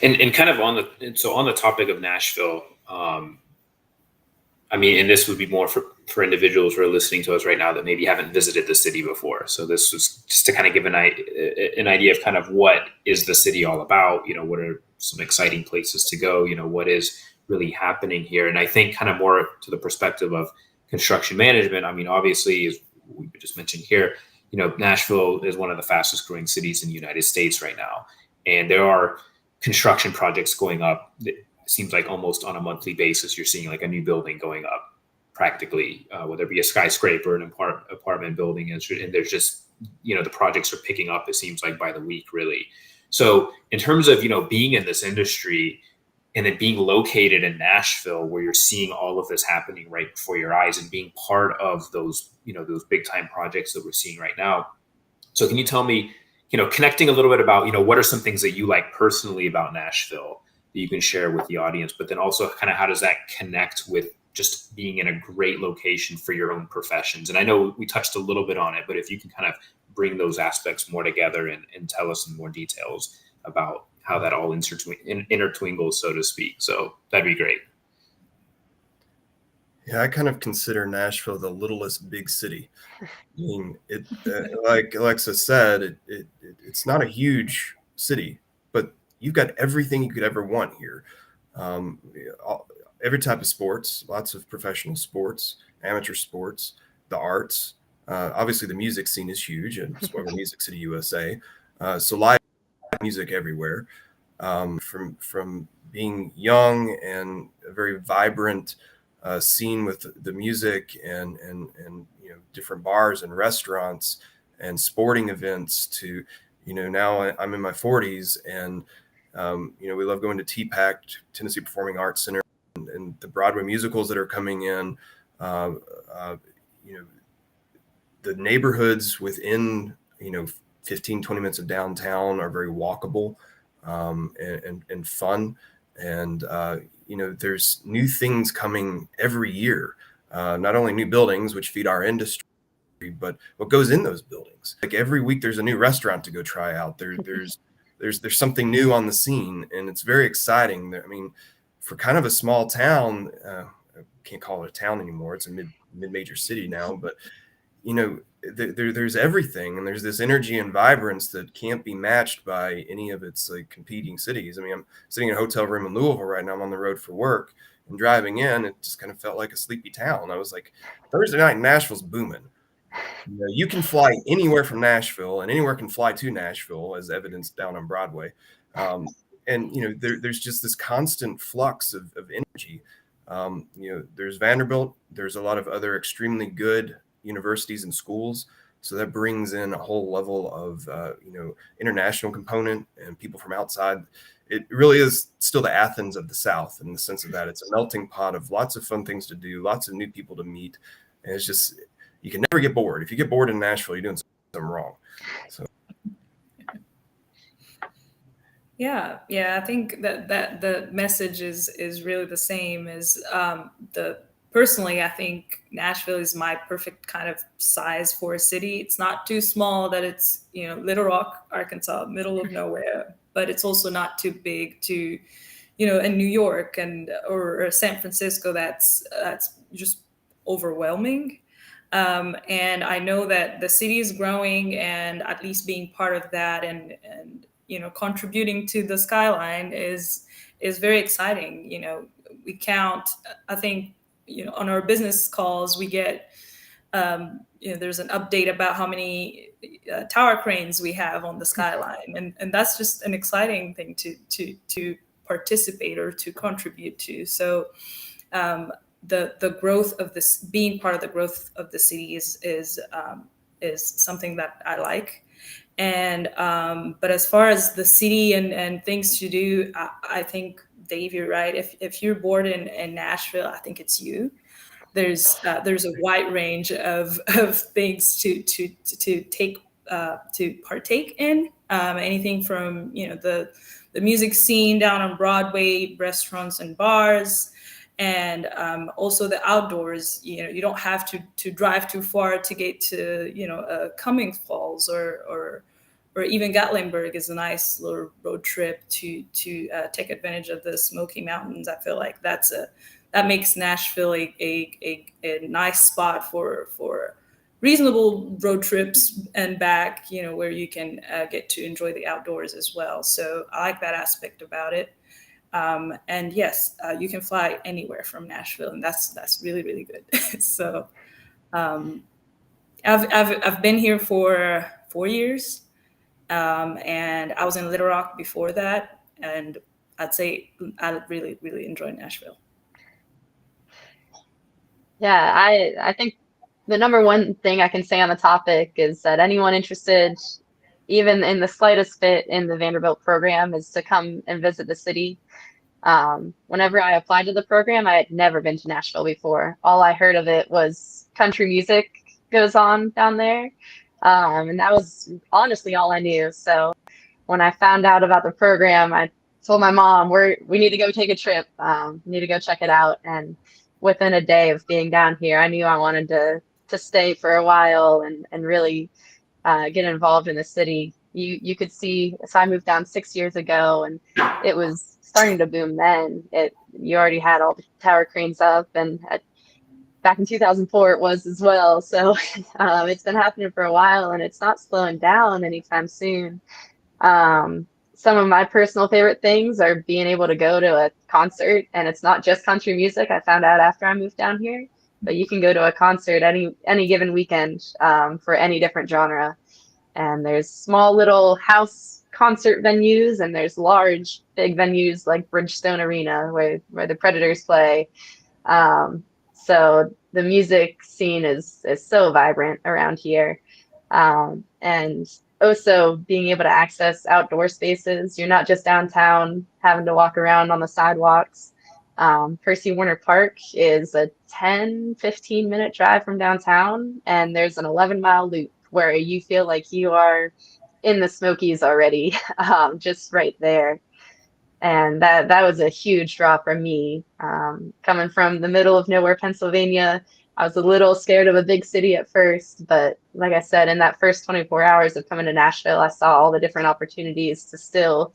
[SPEAKER 1] And kind of on the topic of Nashville, I mean, and this would be more for individuals who are listening to us right now that maybe haven't visited the city before. So this was just to kind of give an idea of kind of what is the city all about, what are some exciting places to go, what is really happening here. And I think kind of more to the perspective of construction management. I mean, obviously, as we just mentioned here, Nashville is one of the fastest growing cities in the United States right now. And there are construction projects going up. It seems like almost on a monthly basis, you're seeing like a new building going up practically, whether it be a skyscraper, an apartment building. And there's just, the projects are picking up, it seems like by the week, really. So in terms of, being in this industry and then being located in Nashville, where you're seeing all of this happening right before your eyes and being part of those, those big time projects that we're seeing right now. So can you tell me, connecting a little bit about, what are some things that you like personally about Nashville that you can share with the audience, but then also kind of how does that connect with just being in a great location for your own professions? And I know we touched a little bit on it, but if you can kind of bring those aspects more together and tell us in more details about how that all intertwingles, so to speak. So that'd be great.
[SPEAKER 2] Yeah, I kind of consider Nashville the littlest big city. I mean, like Alexa said, it's not a huge city, but you've got everything you could ever want here. Every type of sports, lots of professional sports, amateur sports, the arts. Obviously, the music scene is huge, and it's why we're Music City, USA. So live music everywhere. From being young and a very vibrant scene with the music and different bars and restaurants and sporting events to now I'm in my 40s and we love going to TPAC, Tennessee Performing Arts Center, and the Broadway musicals that are coming in. The neighborhoods within 15-20 minutes of downtown are very walkable and fun. And there's new things coming every year, not only new buildings, which feed our industry, but what goes in those buildings. Like every week there's a new restaurant to go try out. There's something new on the scene, and it's very exciting. I mean, for kind of a small town, I can't call it a town anymore. It's a mid-major city now, but there's everything, and there's this energy and vibrance that can't be matched by any of its like competing cities. I mean, I'm sitting in a hotel room in Louisville right now. I'm on the road for work, and driving in, it just kind of felt like a sleepy town. I was like, Thursday night in Nashville's booming. You can fly anywhere from Nashville, and anywhere can fly to Nashville, as evidenced down on Broadway. And there's just this constant flux of energy. There's Vanderbilt. There's a lot of other extremely good universities and schools, so that brings in a whole level of international component and people from outside. It really is still the Athens of the South in the sense of that it's a melting pot of lots of fun things to do, lots of new people to meet, and it's just you can never get bored. If you get bored in Nashville, you're doing something wrong. So
[SPEAKER 3] yeah, I think that the message is really the same as personally, I think Nashville is my perfect kind of size for a city. It's not too small that it's, Little Rock, Arkansas, middle of nowhere, but it's also not too big to, in New York or San Francisco, that's just overwhelming. And I know that the city is growing, and at least being part of that and contributing to the skyline is very exciting. We count, I think, on our business calls, we get, there's an update about how many tower cranes we have on the skyline. And that's just an exciting thing to participate or to contribute to. So the growth of this, being part of the growth of the city is something that I like. And but as far as the city and things to do, I think, Dave, you're right. If you're bored in Nashville, I think it's you. There's a wide range of things to take to partake in. Anything from the music scene down on Broadway, restaurants and bars, and also the outdoors. You don't have to drive too far to get to Cummings Falls or even Gatlinburg is a nice little road trip to take advantage of the Smoky Mountains. I feel like that makes Nashville a nice spot for reasonable road trips and back, where you can get to enjoy the outdoors as well. So I like that aspect about it. And yes, you can fly anywhere from Nashville, and that's really, really good. So I've been here for 4 years. And I was in Little Rock before that, and I'd say I really, really enjoy Nashville.
[SPEAKER 5] Yeah, I think the number one thing I can say on the topic is that anyone interested, even in the slightest bit in the Vanderbilt program, is to come and visit the city. Whenever I applied to the program, I had never been to Nashville before. All I heard of it was country music goes on down there. And that was honestly all I knew. So when I found out about the program, I told my mom, we need to go take a trip. We need to go check it out. And within a day of being down here, I knew I wanted to stay for a while and really get involved in the city. You could see, so I moved down 6 years ago, and it was starting to boom then. You already had all the tower cranes up, and back in 2004 it was as well. So it's been happening for a while, and it's not slowing down anytime soon. Some of my personal favorite things are being able to go to a concert, and it's not just country music. I found out after I moved down here, but you can go to a concert any given weekend for any different genre. And there's small little house concert venues, and there's large, big venues like Bridgestone Arena where the Predators play. So the music scene is so vibrant around here. And also being able to access outdoor spaces. You're not just downtown having to walk around on the sidewalks. Percy Warner Park is a 10-15 minute drive from downtown, and there's an 11-mile loop where you feel like you are in the Smokies already, just right there. And that was a huge draw for me. Coming from the middle of nowhere, Pennsylvania, I was a little scared of a big city at first, but like I said, in that first 24 hours of coming to Nashville, I saw all the different opportunities to still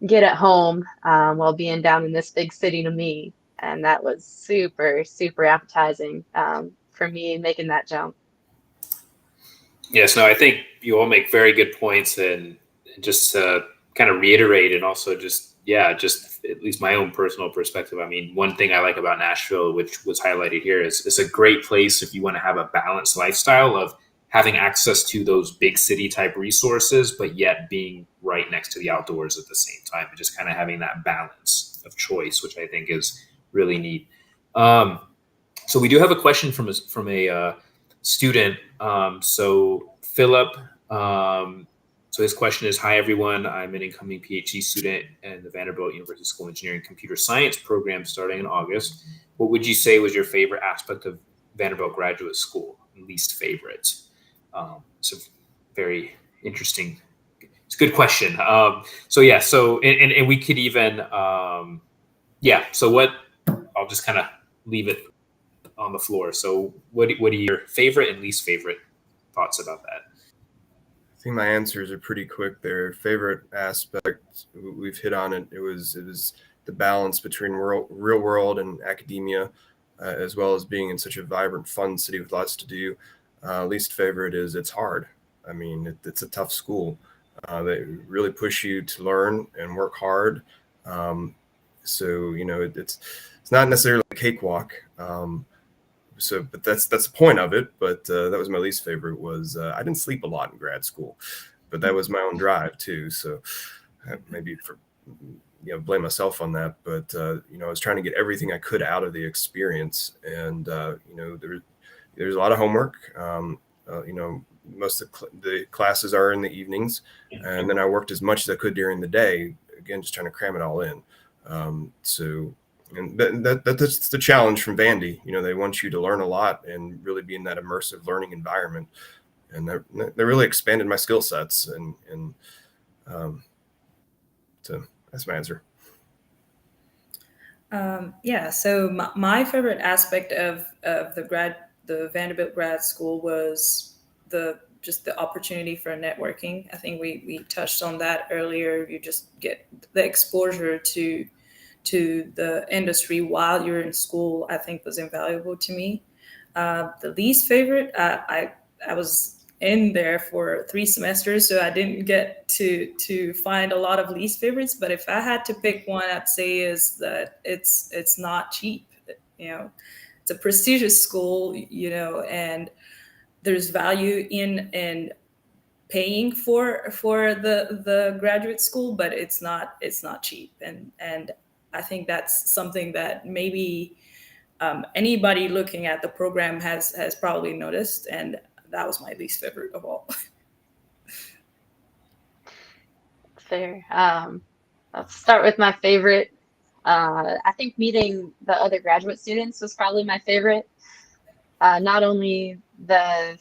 [SPEAKER 5] get at home while being down in this big city to me. And that was super, super appetizing for me making that jump.
[SPEAKER 1] Yes, no, I think you all make very good points, and just to kind of reiterate, and also just at least my own personal perspective. I mean, one thing I like about Nashville, which was highlighted here, is it's a great place if you want to have a balanced lifestyle of having access to those big city type resources, but yet being right next to the outdoors at the same time, and just kind of having that balance of choice, which I think is really neat. So we do have a question from a student. So Philip, so his question is, hi, everyone. I'm an incoming PhD student in the Vanderbilt University School of Engineering Computer Science program starting in August. What would you say was your favorite aspect of Vanderbilt graduate school, least favorite? It's a very interesting, it's a good question. So we could even, so I'll just kind of leave it on the floor. So what are your favorite and least favorite thoughts about that?
[SPEAKER 2] I think my answers are pretty quick there. Favorite aspect, we've hit on it. It was the balance between real world and academia, as well as being in such a vibrant, fun city with lots to do. Least favorite is it's hard. I mean, it's a tough school. They really push you to learn and work hard. So it's not necessarily a cakewalk. But that's the point of it. But that was my least favorite. Was I didn't sleep a lot in grad school, but that was my own drive too. So maybe blame myself on that. But I was trying to get everything I could out of the experience, and there's a lot of homework. Most of the classes are in the evenings, and then I worked as much as I could during the day. Again, just trying to cram it all in. And that's the challenge from Vandy. They want you to learn a lot and really be in that immersive learning environment. And they really expanded my skill sets. So that's my answer.
[SPEAKER 3] So my favorite aspect of the Vanderbilt grad school was just the opportunity for networking. I think we touched on that earlier. You just get the exposure to the industry while you're in school. I think was invaluable to me. The least favorite, I was in there for 3 semesters, so I didn't get to find a lot of least favorites. But if I had to pick one, I'd say is that it's not cheap. It's a prestigious school, and there's value in paying for the graduate school, but it's not cheap, and I think that's something that maybe anybody looking at the program has probably noticed, and that was my least favorite of all.
[SPEAKER 5] Fair. I'll start with my favorite. I think meeting the other graduate students was probably my favorite. Not only the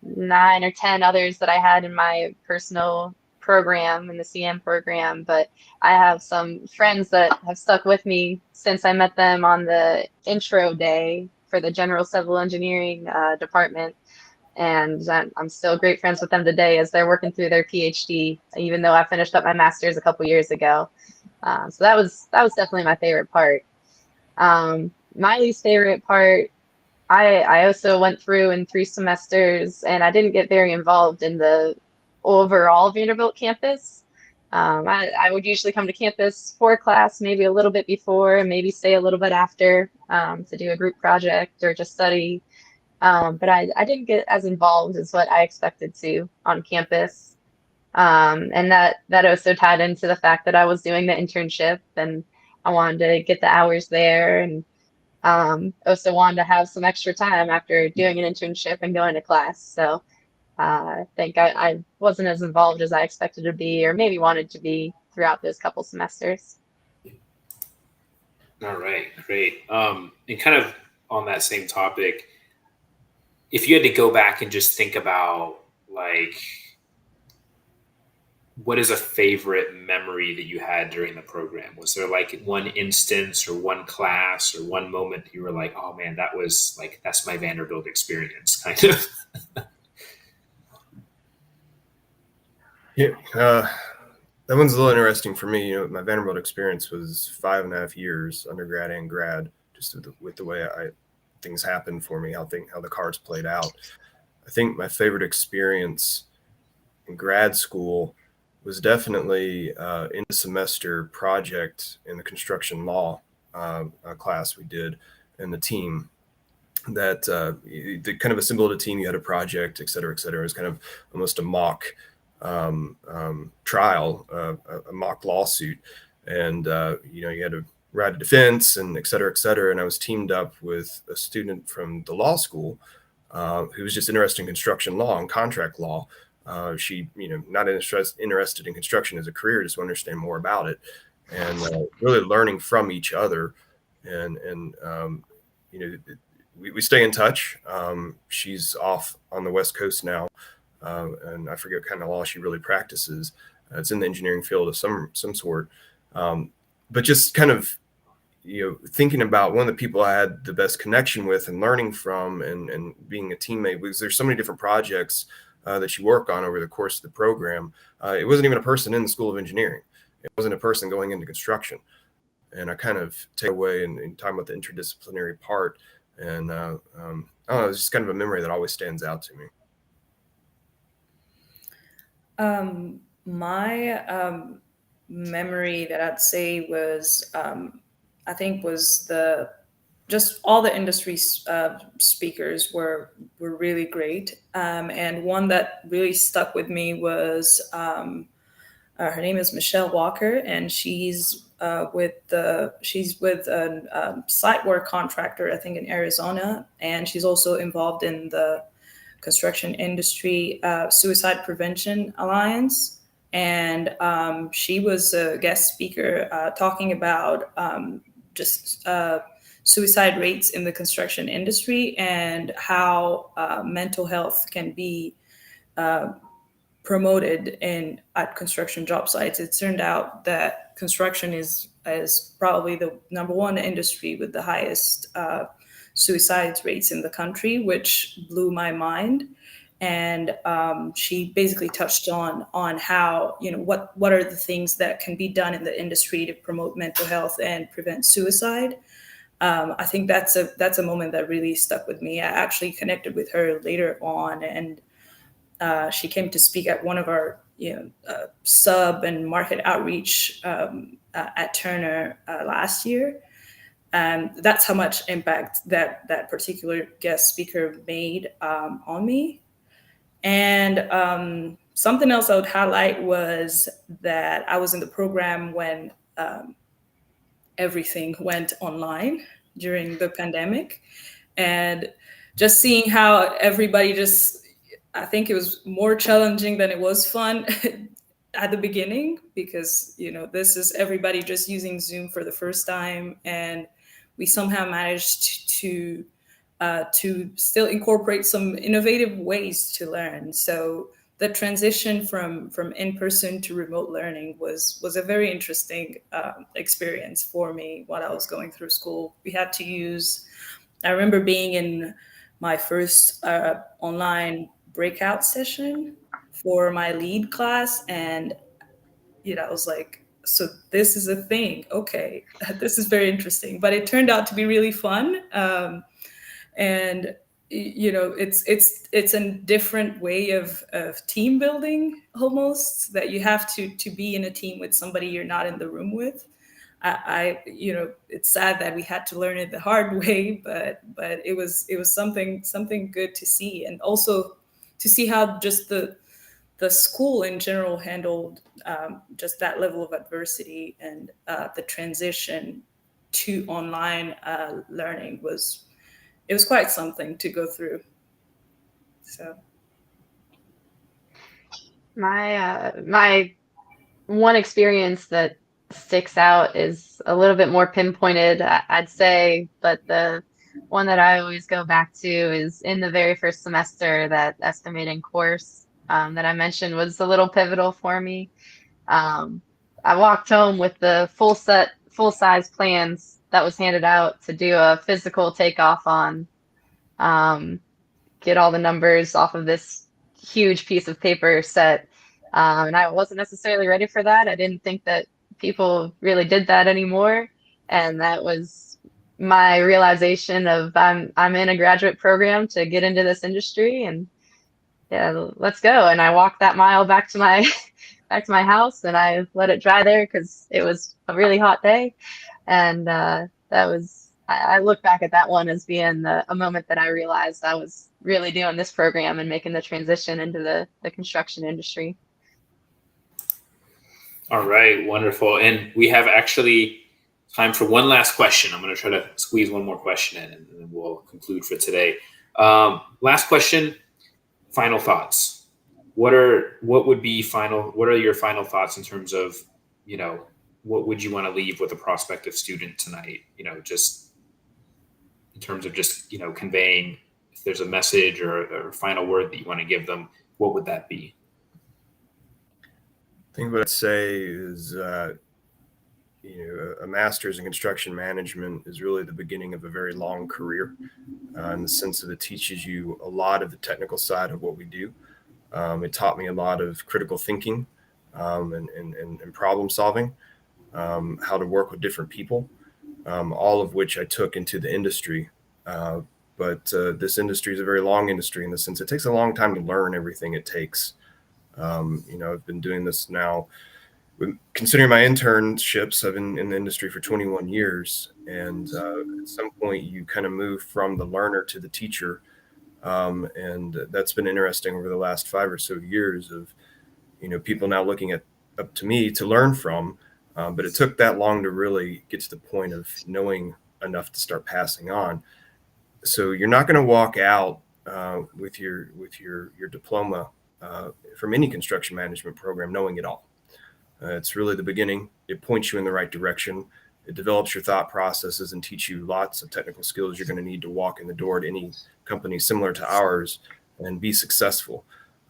[SPEAKER 5] 9 or 10 others that I had in my personal program, in the CM program, but I have some friends that have stuck with me since I met them on the intro day for the general civil engineering department. And I'm still great friends with them today as they're working through their PhD, even though I finished up my master's a couple years ago. So that was definitely my favorite part. My least favorite part, I also went through in 3 semesters, and I didn't get very involved in the overall Vanderbilt campus. I would usually come to campus for class, maybe a little bit before, and maybe stay a little bit after to do a group project or just study. But I didn't get as involved as what I expected to on campus. And that also tied into the fact that I was doing the internship and I wanted to get the hours there, and also wanted to have some extra time after doing an internship and going to class. So I think I wasn't as involved as I expected to be, or maybe wanted to be, throughout those couple semesters.
[SPEAKER 1] All right, great. And kind of on that same topic, if you had to go back and just think about, like, what is a favorite memory that you had during the program? Was there like one instance or one class or one moment you were like, oh man, that's my Vanderbilt experience, kind of?
[SPEAKER 2] Yeah, that one's a little interesting for me. My Vanderbilt experience was 5.5 years, undergrad and grad, just with the way things happened for me, how the cards played out. I think my favorite experience in grad school was definitely in the semester project in the construction law class we did, and the team that the kind of assembled a team. You had a project, et cetera, et cetera. It was kind of almost a mock trial, a mock lawsuit, and you had to write a defense and et cetera, et cetera. And I was teamed up with a student from the law school who was just interested in construction law and contract law. She, not interested in construction as a career, just want to understand more about it, and really learning from each other. And we stay in touch. She's off on the West Coast now, and I forget what kind of law she really practices. It's in the engineering field of some sort. But just kind of, thinking about one of the people I had the best connection with and learning from, and being a teammate, because there's so many different projects that you work on over the course of the program. It wasn't even a person in the School of Engineering. It wasn't a person going into construction. And I kind of take away and talk about the interdisciplinary part. And I don't know, it's just kind of a memory that always stands out to me.
[SPEAKER 3] My memory that I'd say was, I think, was the just all the industry speakers were really great, and one that really stuck with me was her name is Michelle Walker, and she's with a site work contractor, I think, in Arizona, and she's also involved in the construction industry suicide prevention alliance. And she was a guest speaker talking about just suicide rates in the construction industry and how mental health can be promoted in at construction job sites. It turned out that construction is probably the number one industry with the highest suicide rates in the country, which blew my mind. And she basically touched on how, what are the things that can be done in the industry to promote mental health and prevent suicide. I think that's a moment that really stuck with me. I actually connected with her later on, and she came to speak at one of our sub and market outreach at Turner last year. And that's how much impact that particular guest speaker made on me. And something else I would highlight was that I was in the program when everything went online during the pandemic, and just seeing how everybody I think it was more challenging than it was fun at the beginning, because this is everybody just using Zoom for the first time, and we somehow managed to still incorporate some innovative ways to learn. So the transition from in-person to remote learning was a very interesting experience for me while I was going through school. We had to use. I remember being in my first online breakout session for my lead class, and I was like, so this is a thing. Okay, this is very interesting. But it turned out to be really fun, and it's a different way of team building, almost, that you have to be in a team with somebody you're not in the room with. It's sad that we had to learn it the hard way, but it was something good to see, and also to see how just the school in general handled just that level of adversity, and the transition to online learning was quite something to go through. So
[SPEAKER 5] my one experience that sticks out is a little bit more pinpointed, I'd say, but the one that I always go back to is in the very first semester. That estimating course that I mentioned was a little pivotal for me. I walked home with the full size plans that was handed out to do a physical takeoff on, get all the numbers off of this huge piece of paper set. And I wasn't necessarily ready for that. I didn't think that people really did that anymore. And that was my realization of I'm in a graduate program to get into this industry, and yeah, let's go. And I walked that mile back to my house, and I let it dry there because it was a really hot day. And I look back at that one as being a moment that I realized I was really doing this program and making the transition into the construction industry.
[SPEAKER 1] All right, wonderful. And we have actually time for one last question. I'm going to try to squeeze one more question in, and then we'll conclude for today. Last question, final thoughts. What are your final thoughts in terms of, what would you want to leave with a prospective student tonight? Just in terms of just, conveying, if there's a message or a final word that you want to give them, what would that be?
[SPEAKER 2] I think what I'd say is, a master's in construction management is really the beginning of a very long career, in the sense that it teaches you a lot of the technical side of what we do. It taught me a lot of critical thinking, and problem solving, how to work with different people, all of which I took into the industry. But this industry is a very long industry, in the sense it takes a long time to learn everything it takes. I've been doing this now. Considering my internships, I've been in the industry for 21 years. And at some point, you kind of move from the learner to the teacher. And that's been interesting over the last 5 or so years of, people now looking up to me to learn from. But it took that long to really get to the point of knowing enough to start passing on. So you're not going to walk out with your diploma from any construction management program knowing it all. It's really the beginning. It points you in the right direction. It develops your thought processes and teach you lots of technical skills you're going to need to walk in the door to any company similar to ours and be successful.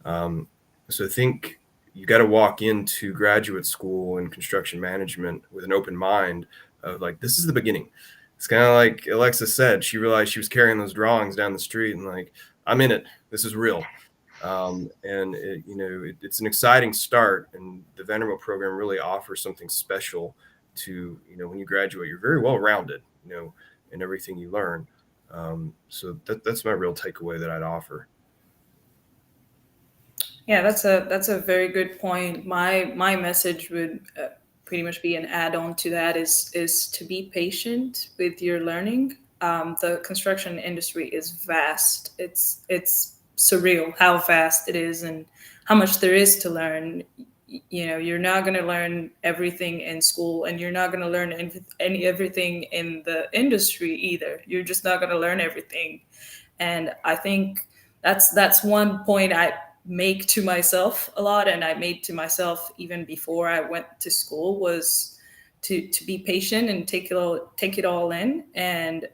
[SPEAKER 2] So I think you got to walk into graduate school in construction management with an open mind of like, this is the beginning. It's kind of like Alexa said, she realized she was carrying those drawings down the street and like, I'm in it. This is real. It's an exciting start, and the Vanderbilt program really offers something special to, when you graduate, you're very well rounded, in everything you learn. So that's my real takeaway that I'd offer.
[SPEAKER 3] Yeah, that's a very good point. My message would pretty much be an add-on to that is to be patient with your learning. The construction industry is vast. It's surreal how vast it is and how much there is to learn. You're not going to learn everything in school, and you're not going to learn everything in the industry either. You're just not going to learn everything. And I think that's one point I make to myself a lot, and I made to myself even before I went to school, was to be patient and take it all in, and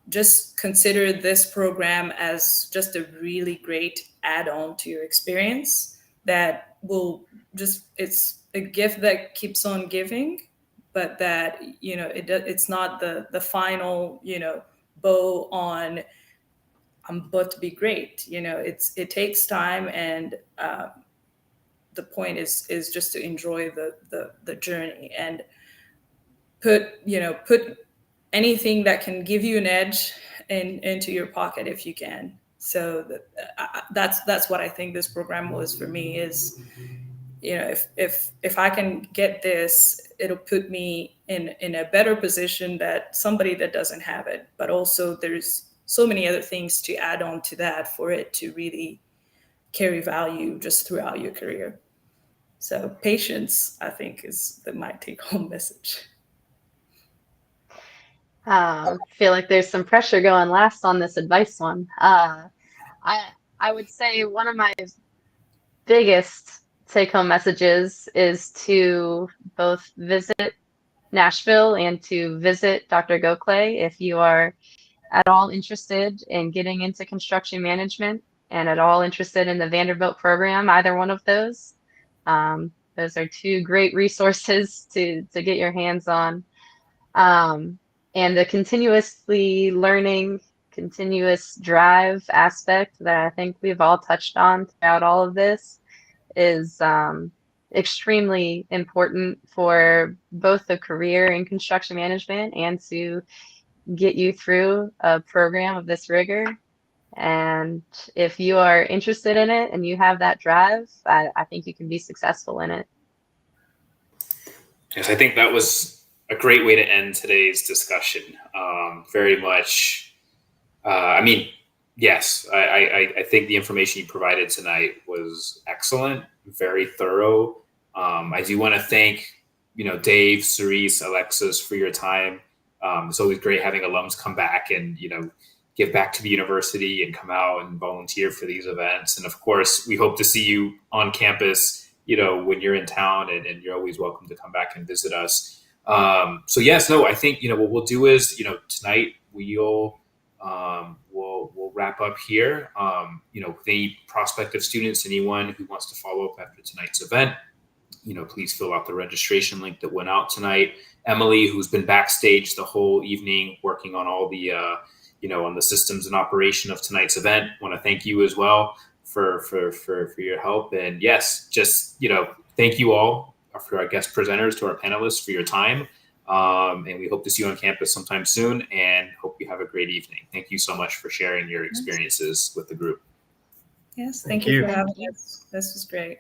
[SPEAKER 3] just consider this program as just a really great add-on to your experience that will it's a gift that keeps on giving, but that it's not the final bow on I'm about to be great. It takes time, and the point is just to enjoy the journey and put anything that can give you an edge into your pocket if you can. So that's what I think this program was for me. Is if I can get this, it'll put me in a better position that somebody that doesn't have it. But also there's so many other things to add on to that for it to really carry value just throughout your career. So patience, I think, is my take-home message.
[SPEAKER 5] Feel like there's some pressure going last on this advice one. I would say one of my biggest take-home messages is to both visit Nashville and to visit Dr. Gokhale if you are at all interested in getting into construction management and at all interested in the Vanderbilt program, either one of those. Those are two great resources to get your hands on. And the continuously learning, continuous drive aspect that I think we've all touched on throughout all of this is extremely important for both the career in construction management and to get you through a program of this rigor. And if you are interested in it and you have that drive, I think you can be successful in it.
[SPEAKER 1] Yes, I think that was a great way to end today's discussion. Very much. Yes, I think the information you provided tonight was excellent, very thorough. I do want to thank, Dave, Cerise, Alexis for your time. It's always great having alums come back and, give back to the university and come out and volunteer for these events. And of course, we hope to see you on campus, when you're in town, and you're always welcome to come back and visit us. I think, what we'll do is, tonight we'll wrap up here. With any prospective students, anyone who wants to follow up after tonight's event, please fill out the registration link that went out tonight. Emily, who's been backstage the whole evening working on all the, on the systems and operation of tonight's event, want to thank you as well for your help. And yes, just, thank you all for our guest presenters, to our panelists for your time. And we hope to see you on campus sometime soon, and hope you have a great evening. Thank you so much for sharing your experiences with the group.
[SPEAKER 3] Yes,
[SPEAKER 2] Thank
[SPEAKER 3] thank you
[SPEAKER 2] you.
[SPEAKER 3] for having us. This was great.